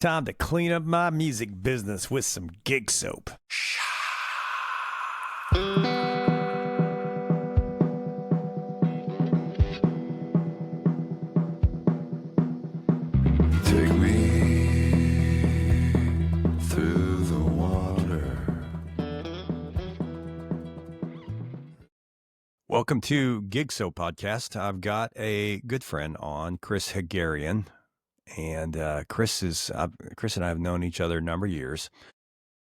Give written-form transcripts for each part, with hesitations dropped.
Time to clean up my music business with some Gigsoap. Take me through the water. Welcome to Gigsoap Podcast. I've got a good friend on, Chris Haghirian. And Chris and I have known each other a number of years.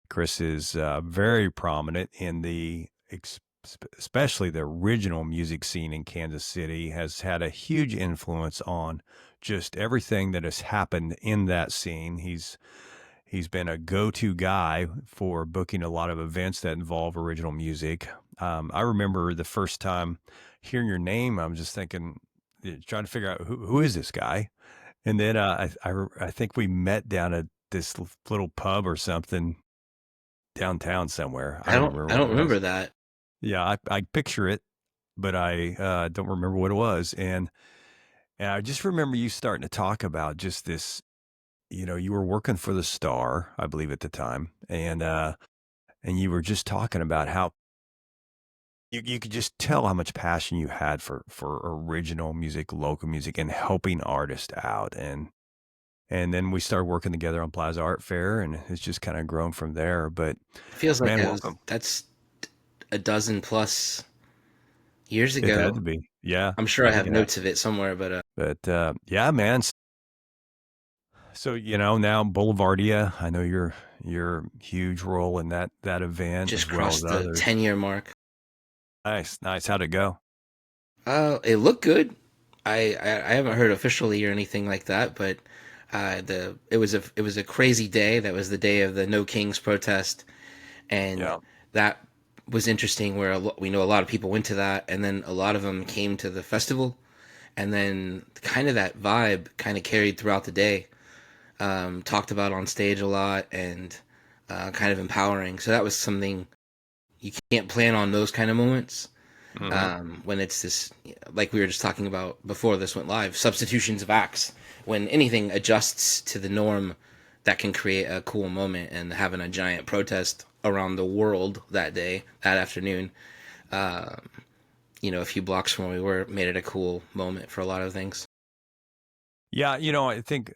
Chris is very prominent in especially the original music scene in Kansas City, has had a huge influence on just everything that has happened in that scene. He's been a go-to guy for booking a lot of events that involve original music. I remember the first time hearing your name, I'm just thinking, trying to figure out who is this guy? And then I think we met down at this little pub or something downtown somewhere. I I don't don't remember I what don't it was. remember that. Yeah, I picture it, but I don't remember what it was. And I just remember you starting to talk about just this, you were working for the Star, I believe at the time, and you were just talking about how you could just tell how much passion you had for original music, local music, and helping artists out. And then we started working together on Plaza Art Fair, and it's just kind of grown from there. But It feels like man, welcome. that's a dozen plus years It had ago. to be. Yeah, I'm sure I I think have it had. notes of it somewhere, but But yeah, man. So now Boulevardia, I know your huge role in that event just as well as crossed the others. 10-year mark. Nice. How'd it go? It looked good. I haven't heard officially or anything like that, but it was a crazy day. That was the day of the No Kings protest, and Yeah. that was interesting. Where we know a lot of people went to that, and then a lot of them came to the festival, and then kind of that vibe kind of carried throughout the day. Talked about on stage a lot, and kind of empowering. So that was something you can't plan on, those kind of moments. Hmm. When it's this, like we were just talking about before this went live, substitutions of acts. When anything adjusts to the norm, that can create a cool moment. And having a giant protest around the world that day, that afternoon, um, a few blocks from where we were, made it a cool moment for a lot of things. Yeah, I think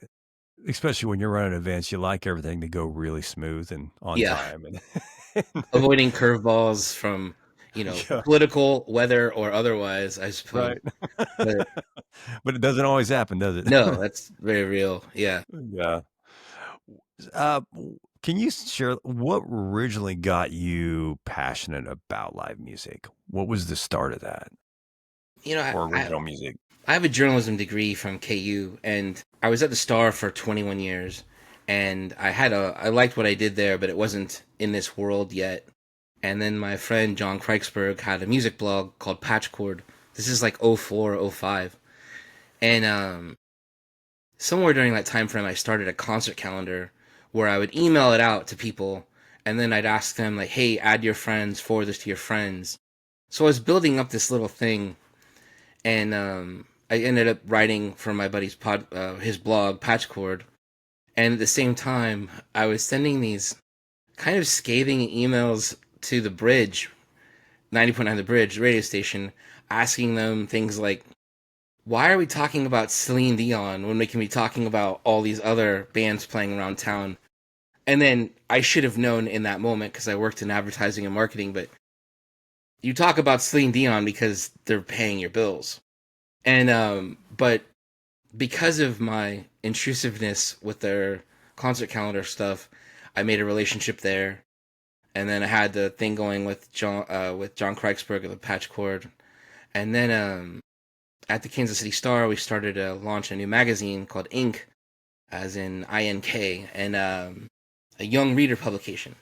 especially when you're running events, you like everything to go really smooth and on Yeah, time. And avoiding curveballs from yeah, political, weather, or otherwise, I suppose. right. But But it doesn't always happen, does it? no, that's very real. Yeah. Yeah. Uh, can you share what originally got you passionate about live music? What was the start of that You know, or original music? I have a journalism degree from KU, and I was at the Star for 21 years, and I liked what I did there, but it wasn't in this world yet. And then my friend John Kreiksberg had a music blog called Patchcord. This is like '04, '05, and somewhere during that time frame, I started a concert calendar where I would email it out to people, and then I'd ask them like, "Hey, add your friends, forward this to your friends." So I was building up this little thing, and I ended up writing for my buddy's his blog Patchcord, and at the same time, I was sending these kind of scathing emails to the Bridge, 90.9 The Bridge radio station, asking them things like, "Why are we talking about Celine Dion when we can be talking about all these other bands playing around town?" And then I should have known in that moment because I worked in advertising and marketing, but you talk about Celine Dion because they're paying your bills. And but because of my intrusiveness with their concert calendar stuff, I made a relationship there, and then I had the thing going with John Kreiksberg of the Patchcord, and then at the Kansas City Star we started to launch a new magazine called Ink, as in INK, and a young reader publication.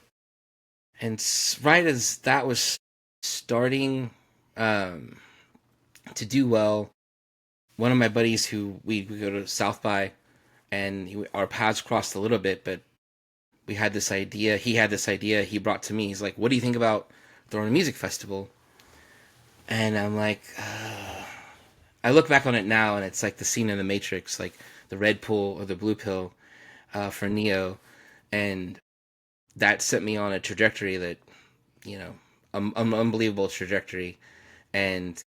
And right as that was starting um, to do well, one of my buddies who we go to South by, and our paths crossed a little bit, but we had this idea. He had this idea he brought to me. He's like, "What do you think about throwing a music festival?" And I'm like, I look back on it now, and it's like the scene in The Matrix, like the red pill or the blue pill. for Neo, and that set me on a trajectory that, you know, unbelievable trajectory. And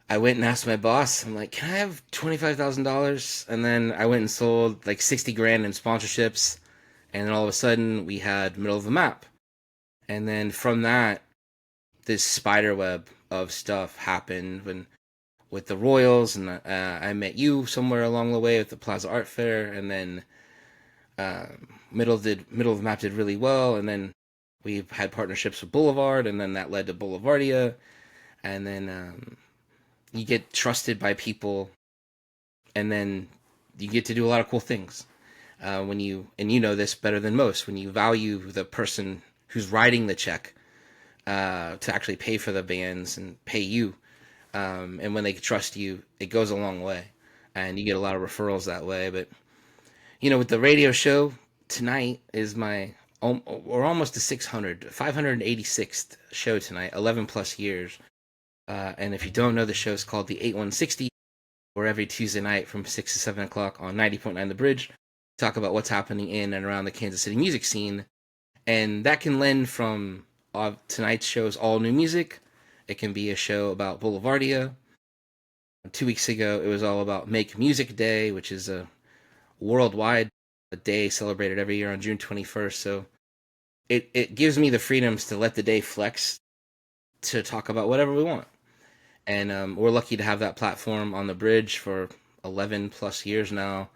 I went and asked my boss, I'm like, can I have $25,000? And then I went and sold like 60 grand in sponsorships. And then all of a sudden we had middle of the map. And then from that, this spider web of stuff happened when with the Royals, and I met you somewhere along the way at the Plaza Art Fair, and then uh, middle of the map did really well, and then we had partnerships with Boulevard, and then that led to Boulevardia, and then you get trusted by people, and then you get to do a lot of cool things. When you, and you know this better than most, when you value the person who's writing the check to actually pay for the bands and pay you, and when they trust you, it goes a long way, and you get a lot of referrals that way. But with the radio show tonight is my or almost the 586th show tonight, 11 plus years. And if you don't know, the show is called the 8160, or every Tuesday night from 6 to 7 o'clock on 90.9 The Bridge. Talk about what's happening in and around the Kansas City music scene. And that can lend from tonight's show's all new music. It can be a show about Boulevardia. 2 weeks ago, it was all about Make Music Day, which is a worldwide day celebrated every year on June 21st. So it gives me the freedoms to let the day flex to talk about whatever we want. And we're lucky to have that platform on the Bridge for 11 plus years now.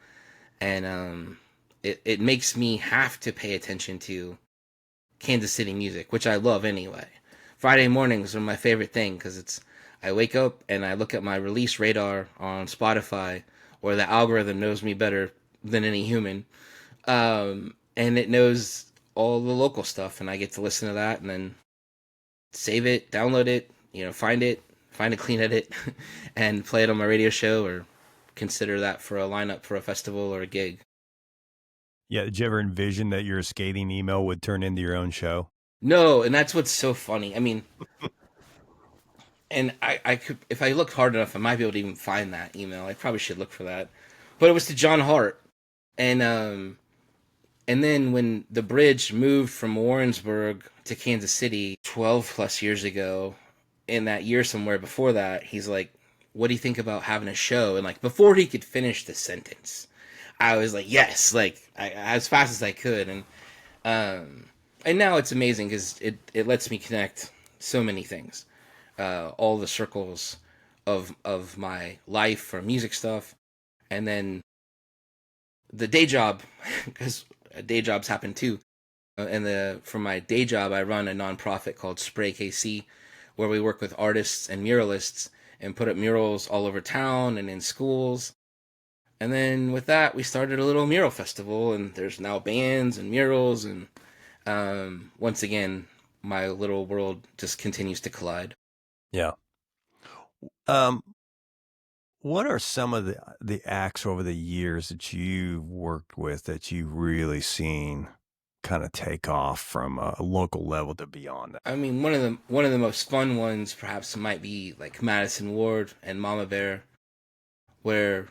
And it makes me have to pay attention to Kansas City music, which I love anyway. Friday mornings are my favorite thing because I wake up and I look at my release radar on Spotify, where the algorithm knows me better than any human, and it knows all the local stuff, and I get to listen to that and then save it, download it, find a clean edit, and play it on my radio show, or consider that for a lineup for a festival or a gig. Yeah, did you ever envision that your skating email would turn into your own show? No, and that's what's so funny. I mean, and I could, if I looked hard enough, I might be able to even find that email. I probably should look for that. But it was to John Hart, and then when the Bridge moved from Warrensburg to Kansas City 12 plus years ago, in that year somewhere before that, he's like, "What do you think about having a show?" And like before he could finish the sentence, I was like, "Yes!" Like as fast as I could, and now it's amazing because it lets me connect so many things, all the circles of my life for music stuff, and then the day job, because day jobs happen too. And for my day job, I run a nonprofit called Spray KC, where we work with artists and muralists and put up murals all over town and in schools. And then with that, we started a little mural festival, and there's now bands and murals, and once again, my little world just continues to collide. Yeah. Um, what are some of the acts over the years that you've worked with that you've really seen kind of take off from a local level to beyond that? I mean, one of the most fun ones perhaps might be like Madison Ward and Mama Bear, where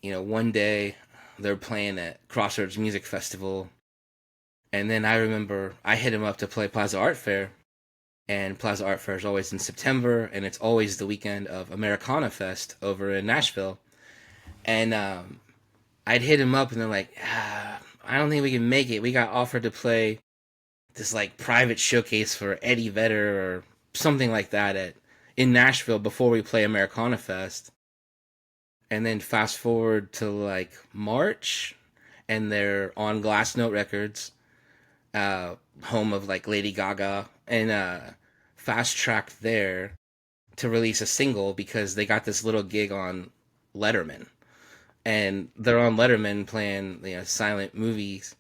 one day they're playing at Crossroads Music Festival, and then I remember I hit him up to play Plaza Art Fair, and Plaza Art Fair is always in September, and it's always the weekend of Americana Fest over in Nashville, and I'd hit him up, and they're like, I don't think we can make it. We got offered to play this like private showcase for Eddie Vedder or something like that in Nashville before we play Americana Fest. And then fast forward to like March, and they're on Glassnote Records, home of like Lady Gaga, and fast tracked there to release a single because they got this little gig on Letterman, and they're on Letterman playing silent movies,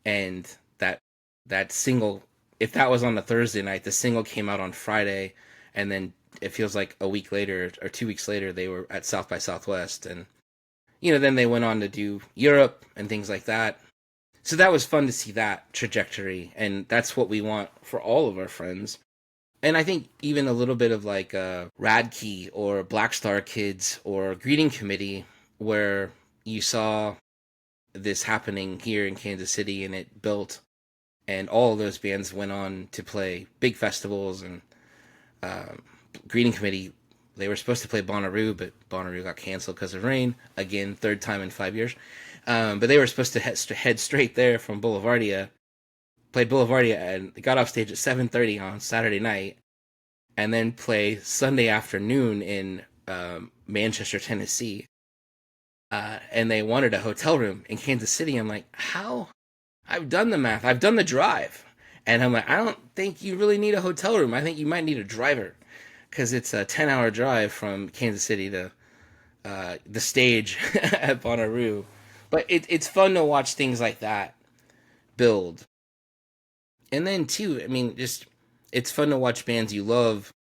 and that single, if that was on a Thursday night, the single came out on Friday, and then it feels like a week later or 2 weeks later they were at South by Southwest, and then they went on to do Europe and things like that. So that was fun to see that trajectory, and that's what we want for all of our friends. And I think even a little bit of like Radkey or Black Star Kids or Greeting Committee, where you saw this happening here in Kansas City, and it built, and all of those bands went on to play big festivals. And um, Greeting Committee, they were supposed to play Bonnaroo, but Bonnaroo got canceled because of rain. Again, third time in 5 years. But they were supposed to head straight there from Boulevardia. Played Boulevardia and got off stage at 7:30 on Saturday night, and then play Sunday afternoon in Manchester, Tennessee. And they wanted a hotel room in Kansas City. I'm like, how? I've done the math. I've done the drive. And I'm like, I don't think you really need a hotel room. I think you might need a driver, because it's a 10-hour drive from Kansas City to the stage at Bonnaroo. But it's fun to watch things like that build. And then, too, I mean, just it's fun to watch bands you love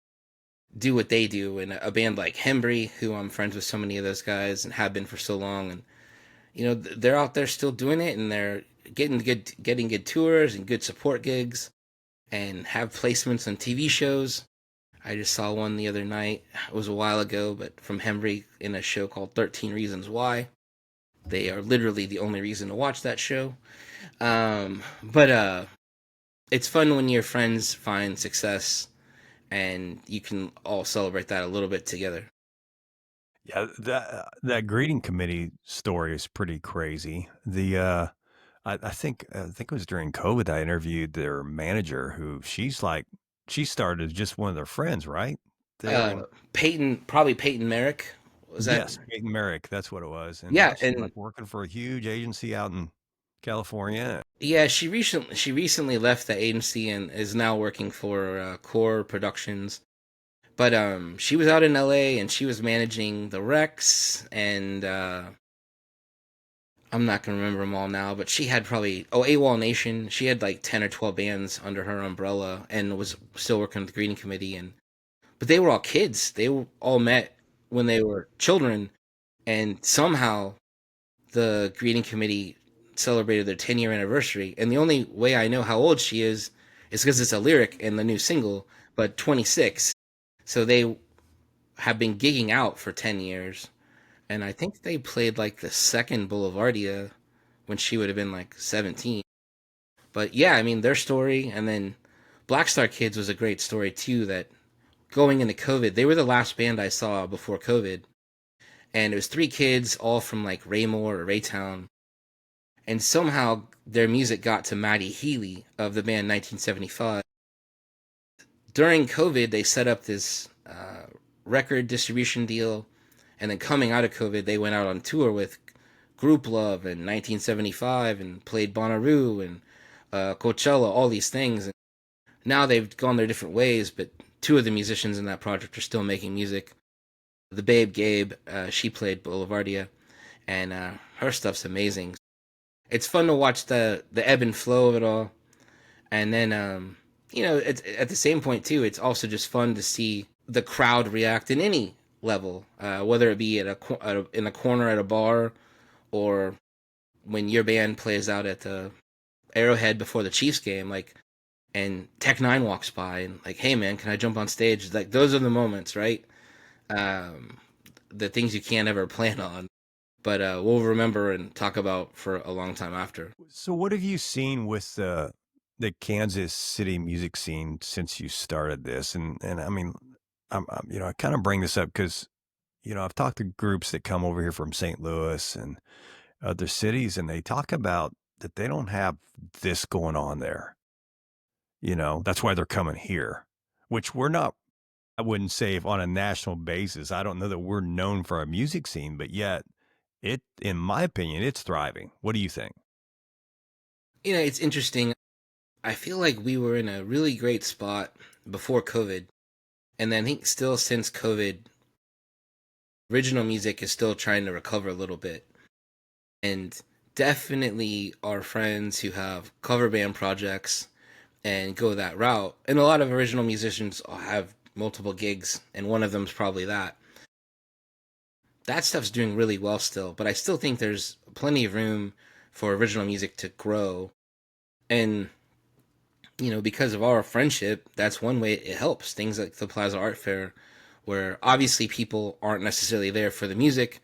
do what they do. And a band like Hembry, who I'm friends with so many of those guys and have been for so long. And, they're out there still doing it, and they're getting good tours and good support gigs and have placements on TV shows. I just saw one the other night. It was a while ago, but from Hembry in a show called 13 Reasons Why. They are literally the only reason to watch that show. But it's fun when your friends find success and you can all celebrate that a little bit together. Yeah, that greeting committee story is pretty crazy. I think it was during COVID I interviewed their manager, who she started as just one of their friends, right? There Uh, in probably Peyton Merrick. Was that? Yes, Peyton Merrick, that's what it was, and now Yeah, she's and like working for a huge agency out in California. yeah, she recently left the agency and is now working for Core Productions. But she was out in LA and she was managing the Rex, and I'm not gonna remember them all now, but she had probably AWOL Nation. She had like 10 or 12 bands under her umbrella and was still working with the greeting committee. And but they were all kids. All met when they were children, and somehow the greeting committee celebrated their 10-year anniversary. And the only way I know how old she is because it's a lyric in the new single, but 26. So they have been gigging out for 10 years. And I think they played like the second Boulevardia when she would have been like 17. But yeah, I mean, their story. And then Black Star Kids was a great story too, that going into COVID, they were the last band I saw before COVID. And it was three kids, all from like Raymore or Raytown. And somehow their music got to Matty Healy of the band 1975. During COVID, they set up this record distribution deal. And then coming out of COVID, they went out on tour with Group Love in 1975 and played Bonnaroo and Coachella, all these things. And now they've gone their different ways, but two of the musicians in that project are still making music. The babe Gabe, she played Boulevardia, and her stuff's amazing. It's fun to watch the ebb and flow of it all. And then it's, at the same point too, it's also just fun to see the crowd react in any level, whether it be in a corner at a bar, or when your band plays out at the Arrowhead before the Chiefs game, like, and Tech Nine walks by and like, hey man, can I jump on stage? Like, those are the moments, right? Um, the things you can't ever plan on, but we'll remember and talk about for a long time after. So what have you seen with the Kansas City music scene since you started this? And I mean, I kind of bring this up because, I've talked to groups that come over here from St. Louis and other cities, and they talk about that they don't have this going on there. That's why they're coming here, which we're not. I wouldn't say if on a national basis. I don't know that we're known for our music scene, but yet in my opinion, it's thriving. What do you think? It's interesting. I feel like we were in a really great spot before COVID, and then I think still since COVID, original music is still trying to recover a little bit. And definitely our friends who have cover band projects and go that route. And a lot of original musicians have multiple gigs, and one of them's probably that. That stuff's doing really well still, but I still think there's plenty of room for original music to grow. And, because of our friendship, that's one way it helps. Things like the Plaza Art Fair, where obviously people aren't necessarily there for the music,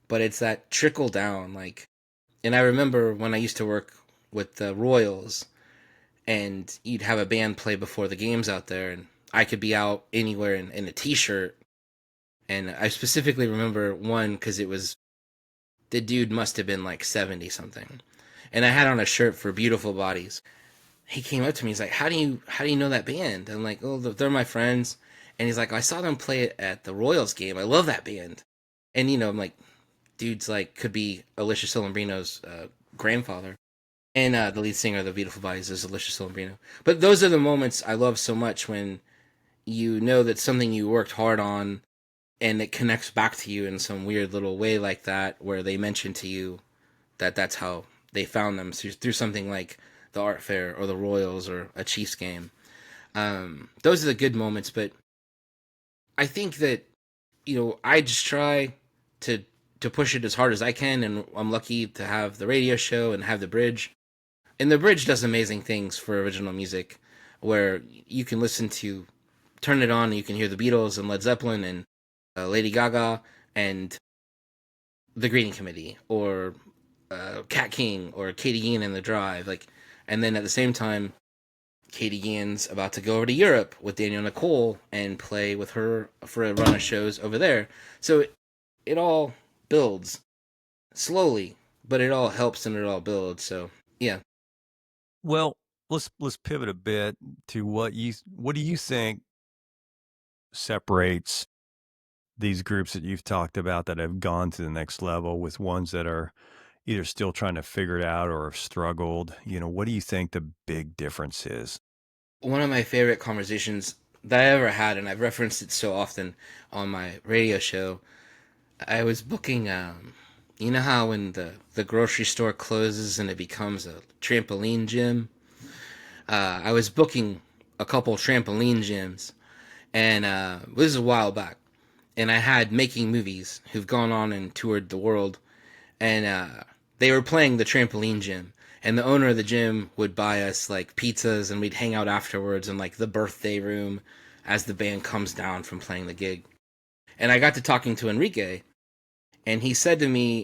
but it's that trickle down. Like, And I remember when I used to work with the Royals, and you'd have a band play before the games out there, and I could be out anywhere in a t-shirt. And I specifically remember one because it was, the dude must have been like 70 something, and I had on a shirt for Beautiful Bodies. He came up to me, he's like, how do you know that band? I'm like, oh, they're my friends. And he's like, I saw them play it at the Royals game, I love that band. And I'm like, dude's like, could be Alicia Silverino's grandfather. And the lead singer of the Beautiful Bodies is Alicia Silverino. But those are the moments I love so much, when you know that something you worked hard on, and it connects back to you in some weird little way like that, where they mention to you that that's how they found them, through something like the art fair or the Royals or a Chiefs game. Those are the good moments. But I think that I just try to to push it as hard as I can, and I'm lucky to have the radio show and have the bridge. And the bridge does amazing things for original music, where you can listen to, turn it on, and you can hear the Beatles and Led Zeppelin and Lady Gaga and the Greeting Committee, or Cat King, or Katie Gein and the Drive, like, and then at the same time, Katie Gein's about to go over to Europe with Daniel Nicole and play with her for a run of shows over there. So it all builds slowly, but it all helps and it all builds. So yeah, Well, let's pivot a bit to what do you think separates these groups that you've talked about that have gone to the next level with ones that are either still trying to figure it out or have struggled? What do you think the big difference is? one of my favorite conversations that I ever had, and I've referenced it so often on my radio show. I was booking. You know how when the grocery store closes and it becomes a trampoline gym? I was booking a couple trampoline gyms, and this is a while back. And I had Making Movies, who've gone on and toured the world, and they were playing the trampoline gym. And the owner of the gym would buy us like pizzas, and we'd hang out afterwards in like the birthday room as the band comes down from playing the gig. And I got to talking to Enrique, and he said to me,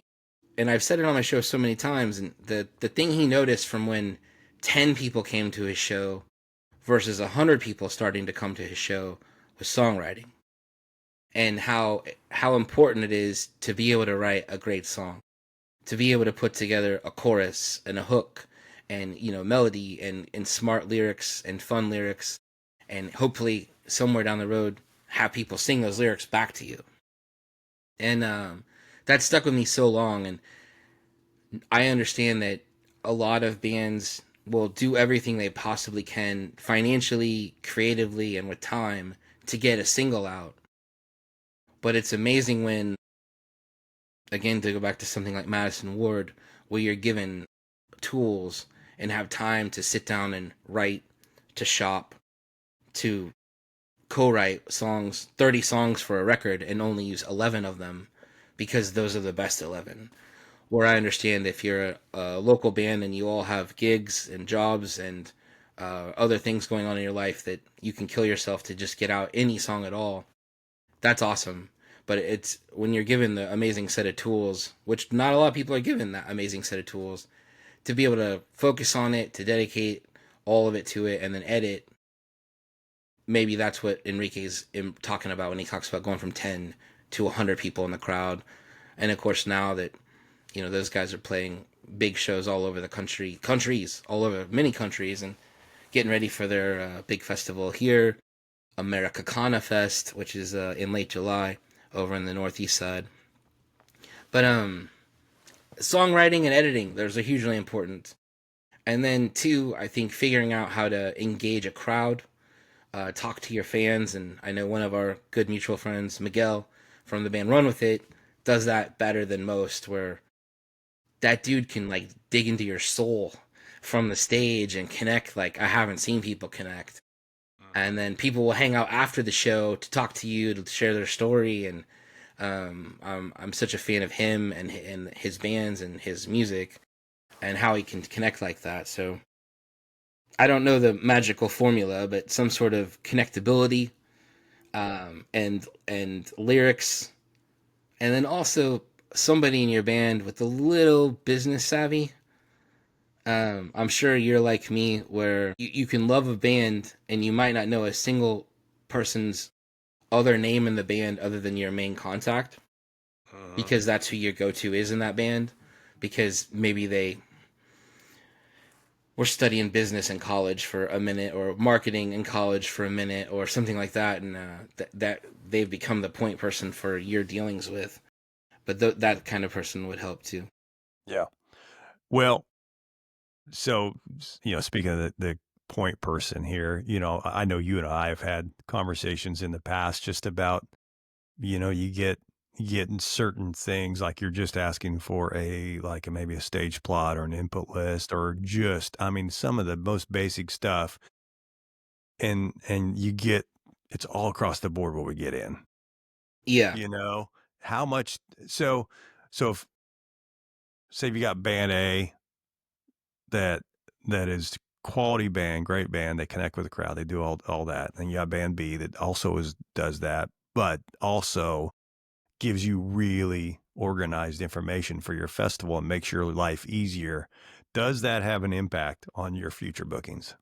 and I've said it on my show so many times, and the thing he noticed from when 10 people came to his show versus 100 people starting to come to his show was songwriting, and how important it is to be able to write a great song, to be able to put together a chorus and a hook, and melody, and smart lyrics and fun lyrics, and hopefully somewhere down the road have people sing those lyrics back to you. And that stuck with me so long. And I understand that a lot of bands will do everything they possibly can, financially, creatively, and with time, to get a single out. But it's amazing when, again, to go back to something like Madison Ward, where you're given tools and have time to sit down and write, to shop, to co-write songs, 30 songs for a record, and only use 11 of them because those are the best 11. Where I understand, if you're a local band and you all have gigs and jobs and other things going on in your life, that you can kill yourself to just get out any song at all, that's awesome. But it's when you're given the amazing set of tools, which not a lot of people are given that amazing set of tools, to be able to focus on it, to dedicate all of it to it, and then edit. Maybe that's what Enrique's talking about when he talks about going from 10 to 100 people in the crowd. And of course, now that those guys are playing big shows all over the countries, all over many countries, and getting ready for their big festival here, Americana Fest, which is in late July over in the Northeast side. But songwriting and editing, those are hugely important. And then two, I think figuring out how to engage a crowd, talk to your fans. And I know one of our good mutual friends, Miguel, from the band Run With It, does that better than most, where that dude can like dig into your soul from the stage and connect like I haven't seen people connect. And then people will hang out after the show to talk to you, to share their story. And I'm such a fan of him and his bands and his music, and how he can connect like that. So I don't know the magical formula, but some sort of connectability, and lyrics, and then also somebody in your band with a little business savvy. I'm sure you're like me, where you can love a band and you might not know a single person's other name in the band other than your main contact, Mhm. because that's who your go-to is in that band, because maybe they were studying business in college for a minute, or marketing in college for a minute, or something like that, and that they've become the point person for your dealings with. But that kind of person would help too. Yeah. Well, so, speaking of the point person here, I know you and I have had conversations in the past just about, you get in certain things like you're just asking for maybe a stage plot or an input list or just, I mean, some of the most basic stuff. And you get, it's all across the board what we get in, Yeah, you know, how much. So if, say if you got band A, that that is quality band, great band. They connect with the crowd. They do all that. And you got band B that also does that, but also gives you really organized information for your festival and makes your life easier. Does that have an impact on your future bookings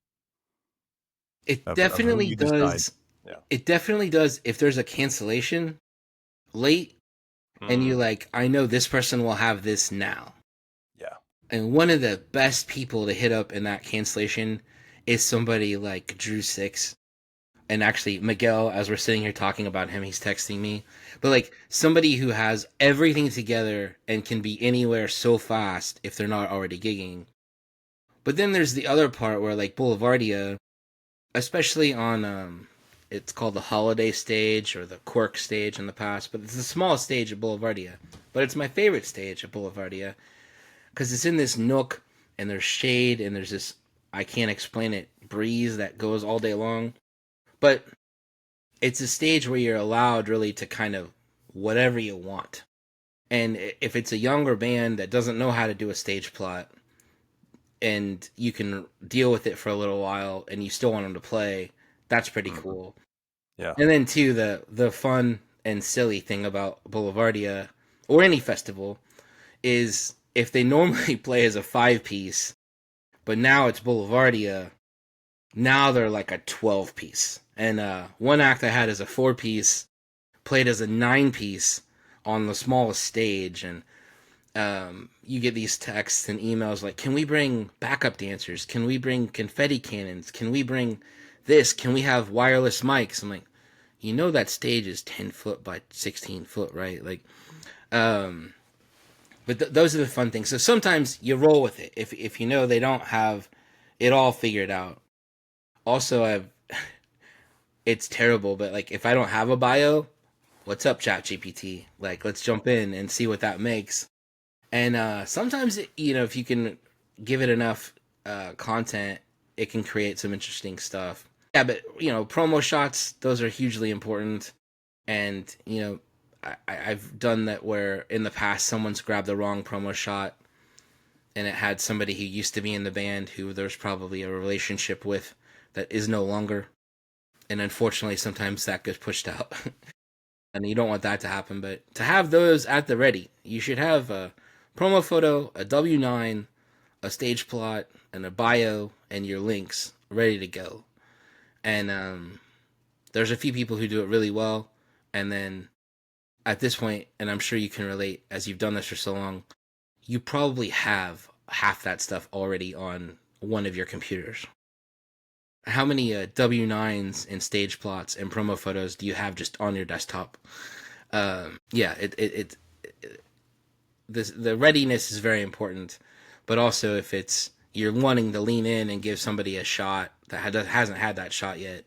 it of who definitely you decide? does. Yeah. It definitely does. If there's a cancellation late, and you Hmm. like, I know this person will have this now. Yeah. And one of the best people to hit up in that cancellation is somebody like Drew Six. And actually, Miguel, as we're sitting here talking about him, he's texting me. But like somebody who has everything together and can be anywhere so fast if they're not already gigging. But then there's the other part where like Boulevardia, especially on it's called the holiday stage or the quirk stage in the past, but it's the smallest stage at Boulevardia. But it's my favorite stage at Boulevardia because it's in this nook and there's shade and there's this, I can't explain it, breeze that goes all day long. But it's a stage where you're allowed really to kind of whatever you want. And if it's a younger band that doesn't know how to do a stage plot, and you can deal with it for a little while and you still want them to play, that's pretty Mhm. cool. Yeah. And then too, the fun and silly thing about Boulevardia or any festival is if they normally play as a 5 piece, but now it's Boulevardia, now they're like a 12 piece. And one act I had as a 4 piece played as a 9 piece on the smallest stage, and you get these texts and emails like, "Can we bring backup dancers? Can we bring confetti cannons? Can we bring this? Can we have wireless mics?" I'm like, that stage is 10 foot by 16 foot, right? Like, um, but those are the fun things. So sometimes you roll with it if you know they don't have it all figured out. Also, I've it's terrible, but like if I don't have a bio, what's up, Chat GPT? Like, let's jump in and see what that makes. And sometimes, if you can give it enough content, it can create some interesting stuff. Yeah, but promo shots, those are hugely important. And I've done that where in the past someone's grabbed the wrong promo shot, and it had somebody who used to be in the band who there's probably a relationship with that is no longer. And unfortunately, sometimes that gets pushed out. And you don't want that to happen. But to have those at the ready, you should have a promo photo, a W9, a stage plot, and a bio, and your links ready to go. And there's a few people who do it really well. And then at this point, and I'm sure you can relate as you've done this for so long, you probably have half that stuff already on one of your computers. How many W9s and stage plots and promo photos do you have just on your desktop? Yeah, the readiness is very important, but also if it's you're wanting to lean in and give somebody a shot that hasn't had that shot yet,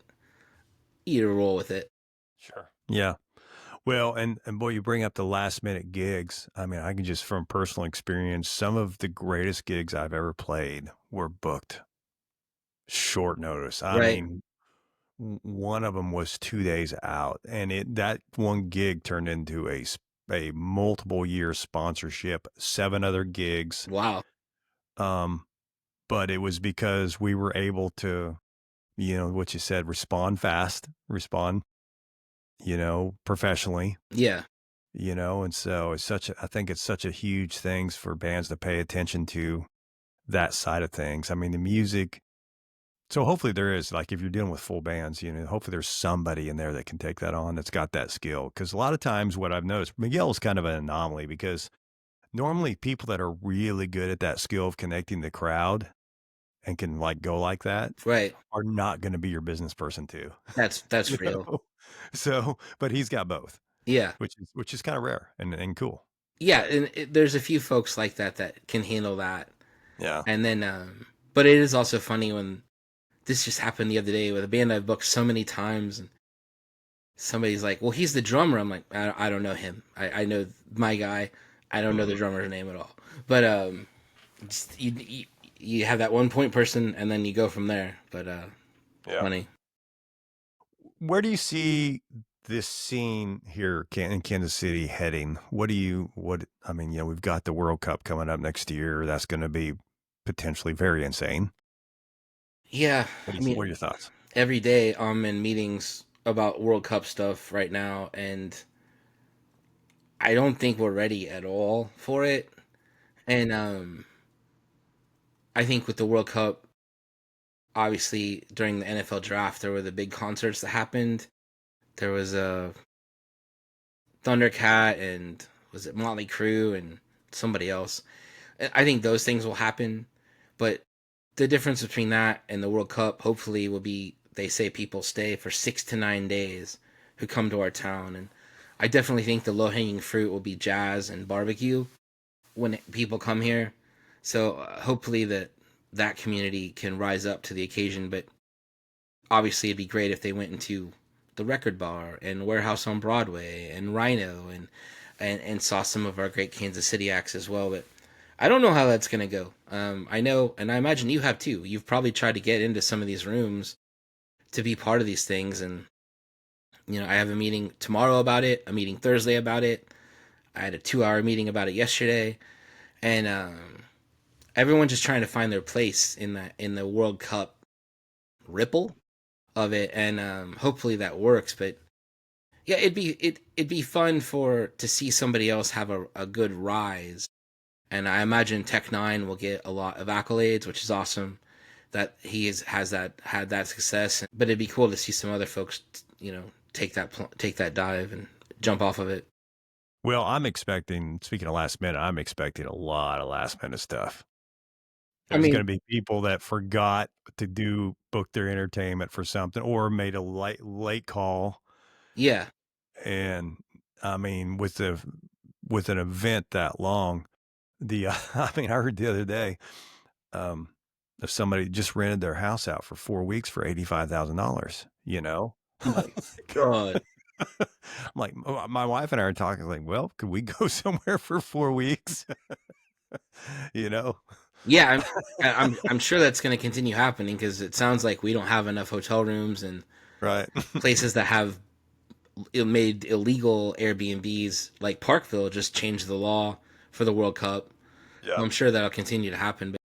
you roll with it. Sure. Yeah. Well, and boy, you bring up the last minute gigs. I mean, I can just from personal experience, some of the greatest gigs I've ever played were booked short notice. I Right? mean, one of them was 2 days out, and that one gig turned into a multiple year sponsorship, 7 other gigs. Wow. Um, but it was because we were able to, what you said, respond fast, respond, professionally, Yeah. And so I think it's such a huge things for bands to pay attention to that side of things. I mean, the music. So hopefully there is, like, if you're dealing with full bands, hopefully there's somebody in there that can take that on that's got that skill. Because a lot of times what I've noticed, Miguel's kind of an anomaly because normally people that are really good at that skill of connecting the crowd and can like go like that Right. are not going to be your business person too. That's you real. know? So, but he's got both, Yeah. which is kind of rare and cool. Yeah, and there's a few folks like that that can handle that. Yeah. And then but it is also funny when this just happened the other day with a band I've booked so many times, and somebody's like, "Well, he's the drummer." I'm like, I don't know him. I know my guy. I don't know the Mhm. drummer's name at all. But just, you have that one point person, and then you go from there. But Yeah. funny. Where do you see this scene here in Kansas City heading? I mean, we've got the World Cup coming up next year. That's going to be potentially very insane. Yeah, I What are mean, your thoughts? every day I'm in meetings about World Cup stuff right now, and I don't think we're ready at all for it. And I think with the World Cup, obviously during the NFL draft, there were the big concerts that happened. There was a Thundercat and was it Motley Crue and somebody else. I think those things will happen, but the difference between that and the World Cup hopefully will be they say people stay for 6 to 9 days who come to our town, and I definitely think the low hanging fruit will be jazz and barbecue when people come here. So hopefully that community can rise up to the occasion. But obviously, it'd be great if they went into the Record Bar and Warehouse on Broadway and Rhino and saw some of our great Kansas City acts as well. But I don't know how that's gonna go. I know, and I imagine you have too. You've probably tried to get into some of these rooms to be part of these things, and I have a meeting tomorrow about it, a meeting Thursday about it. I had a 2-hour meeting about it yesterday, and everyone's just trying to find their place in the World Cup ripple of it, and hopefully that works. But yeah, it'd be fun for to see somebody else have a good rise, and I imagine Tech Nine will get a lot of accolades, which is awesome that he has that had that success. But it'd be cool to see some other folks, take that dive and jump off of it. Well, speaking of last minute, I'm expecting a lot of last minute stuff. I There's mean, going to be people that forgot to book their entertainment for something or made a late call. yeah, And I mean, with an event that long, I mean, I heard the other day, um, if somebody just rented their house out for 4 weeks for $85,000, my God. I'm like, my wife and I are talking like, well, could we go somewhere for 4 weeks? You know? Yeah, I'm sure that's going to continue happening because it sounds like we don't have enough hotel rooms and Right. places that have made illegal Airbnbs, like Parkville just changed the law for the World Cup. Yeah. I'm sure that'll continue to happen. But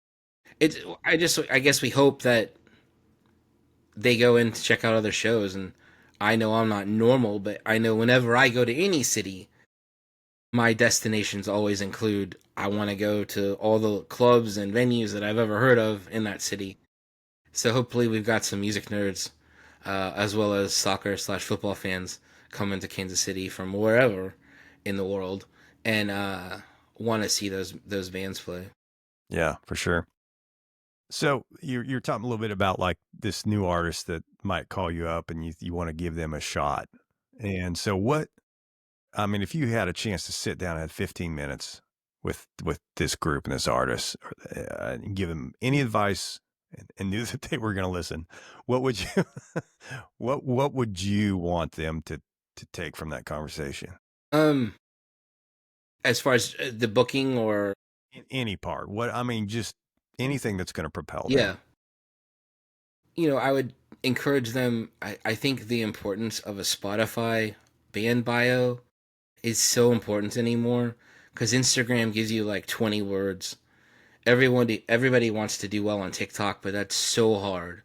I guess we hope that they go in to check out other shows. And I know I'm not normal, but I know whenever I go to any city, my destinations always include I want to go to all the clubs and venues that I've ever heard of in that city. So hopefully we've got some music nerds, as well as soccer/football fans coming to Kansas City from wherever in the world and want to see those bands play. Yeah, for sure. So you're talking a little bit about like this new artist that might call you up and you want to give them a shot. And so I mean, if you had a chance to sit down and had 15 minutes with this group and this artist and give them any advice and knew that they were going to listen, what would you what would you want them to take from that conversation? Um, as far as the booking or In any part. I mean, just anything that's going to propel yeah, them. I would encourage them. I think the importance of a Spotify band bio is so important anymore because Instagram gives you like 20 words. Everybody wants to do well on TikTok, but that's so hard.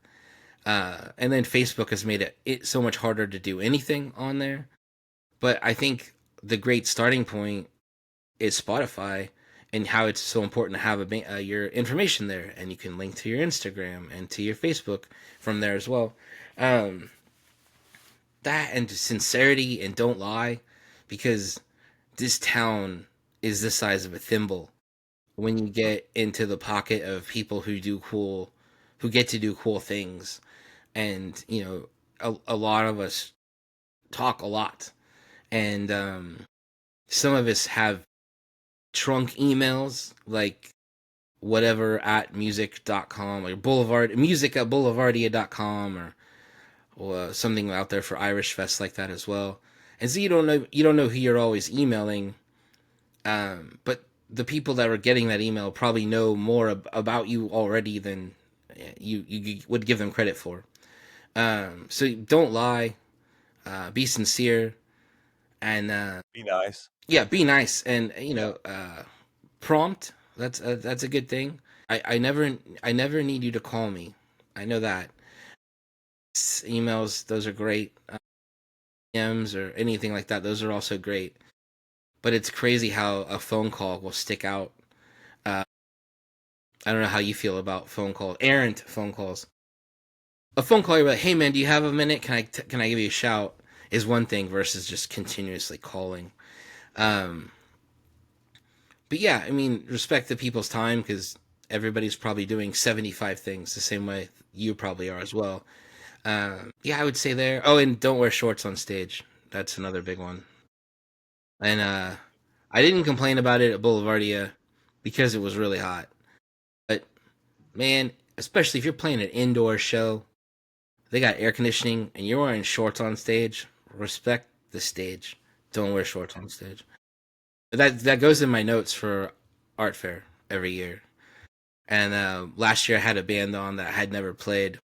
And then Facebook has made it so much harder to do anything on there. But I think the great starting point is Spotify, and how it's so important to have your information there, and you can link to your Instagram and to your Facebook from there as well. Um, that and sincerity, and don't lie, because this town is the size of a thimble. When you get into the pocket of people who get to do cool things, and a lot of us talk a lot, and some of us have trunk emails like whatever at music.com, or boulevard music at boulevardia.com, or something out there for Irish Fest like that as well. And so you don't know who you're always emailing, but the people that are getting that email probably know more about you already than you would give them credit for. So don't lie, be sincere, and Be nice. yeah, be nice, and Yeah. prompt. That's a good thing. I never need you to call me. I know that. Emails, those are great. DMs or anything like that, those are also great. But it's crazy how a phone call will stick out. Uh, I don't know how you feel about phone calls, errant phone calls. A phone call, you're like, "Hey man, do you have a minute? Can I give you a shout?" Is one thing versus just continuously calling. Um, but yeah, I mean, respect the people's time, because everybody's probably doing 75 things the same way you probably are as well. Yeah, I would say there. Oh, and don't wear shorts on stage. That's another big one. And I didn't complain about it at Boulevardia because it was really hot. But man, especially if you're playing an indoor show, they got air conditioning and you're wearing shorts on stage. Respect the stage. Don't wear shorts on stage. That goes in my notes for art fair every year. And last year I had a band on that had never played,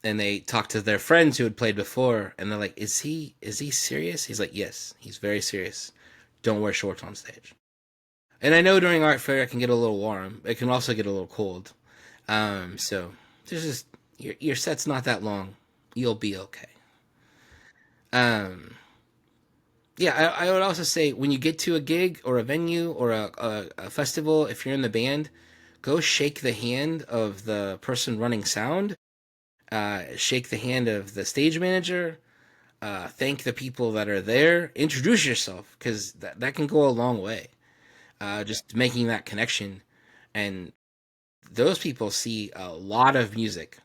and they talked to their friends who had played before, and they're like, "Is he serious?" He's like, "Yes, he's very serious. Don't wear shorts on stage." And I know during art fair it can get a little warm. It can also get a little cold. So there's just your set's not that long. You'll be okay. Um, yeah, I would also say when you get to a gig or a venue or a festival, if you're in the band, go shake the hand of the person running sound. Shake the hand of the stage manager. Thank the people that are there. Introduce yourself, because that can go a long way. Just making that connection, and those people see a lot of music,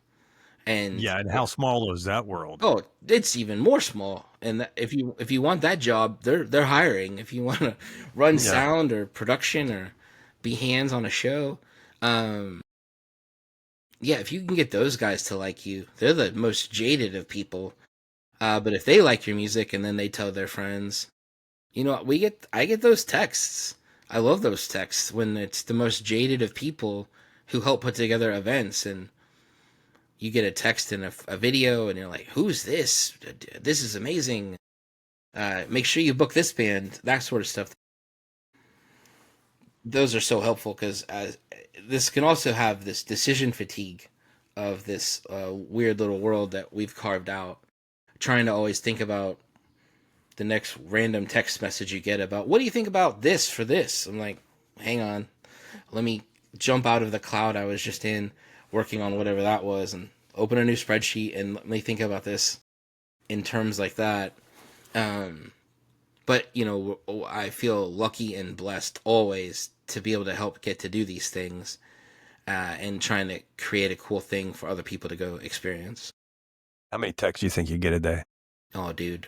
and Yeah, and how small is that world? oh, it's even more small. And if you want that job, they're hiring. If you want to run Yeah. sound or production or be hands on a show, um, yeah, if you can get those guys to like you, they're the most jaded of people. But if they like your music and then they tell their friends, I get those texts. I love those texts when it's the most jaded of people who help put together events, and you get a text and a video, and you're like, "Who's this? This is amazing. Make sure you book this band." That sort of stuff. Those are so helpful, because this can also have this decision fatigue of this weird little world that we've carved out, trying to always think about the next random text message you get about, "What do you think about this for this?" I'm like, hang on, let me jump out of the cloud I was just in, working on whatever that was, and open a new spreadsheet and let me think about this in terms like that. But I feel lucky and blessed always to be able to help get to do these things, and trying to create a cool thing for other people to go experience. How many texts do you think you get a day? Oh, dude.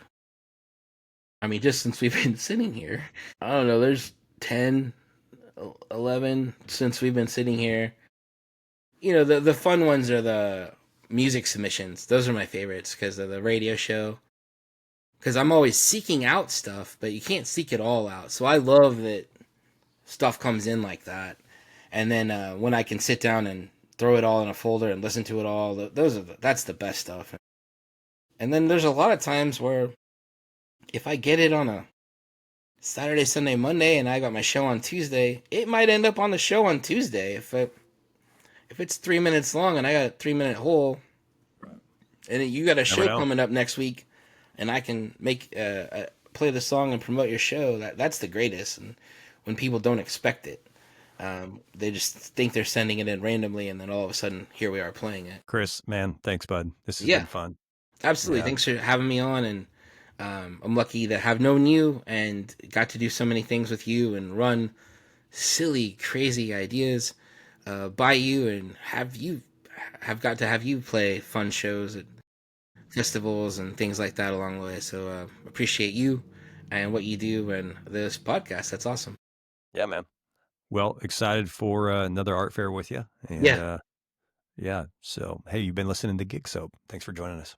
I mean, just since we've been sitting here, I don't know, there's 10, 11 since we've been sitting here. The fun ones are the music submissions. Those are my favorites because of the radio show. Because I'm always seeking out stuff, but you can't seek it all out. So I love that stuff comes in like that. And then when I can sit down and throw it all in a folder and listen to it all, that's the best stuff. And then there's a lot of times where if I get it on a Saturday, Sunday, Monday, and I got my show on Tuesday, it might end up on the show on Tuesday. If it's 3 minutes long and I got a 3 minute hole, and you got a Never show know. coming up next week, and I can make play the song and promote your show, that's the greatest. And when people don't expect it, they just think they're sending it in randomly, and then all of a sudden, here we are playing it. Chris, man, thanks, bud. This has Yeah, been fun. absolutely. Yeah. Thanks for having me on, and I'm lucky to have known you and got to do so many things with you and run silly, crazy ideas by you, and have got to have you play fun shows at festivals and things like that along the way. So appreciate you and what you do and this podcast. That's awesome. Yeah, man. Well, excited for another art fair with you. And Yeah. yeah, so hey, you've been listening to Gigsoap. Thanks for joining us.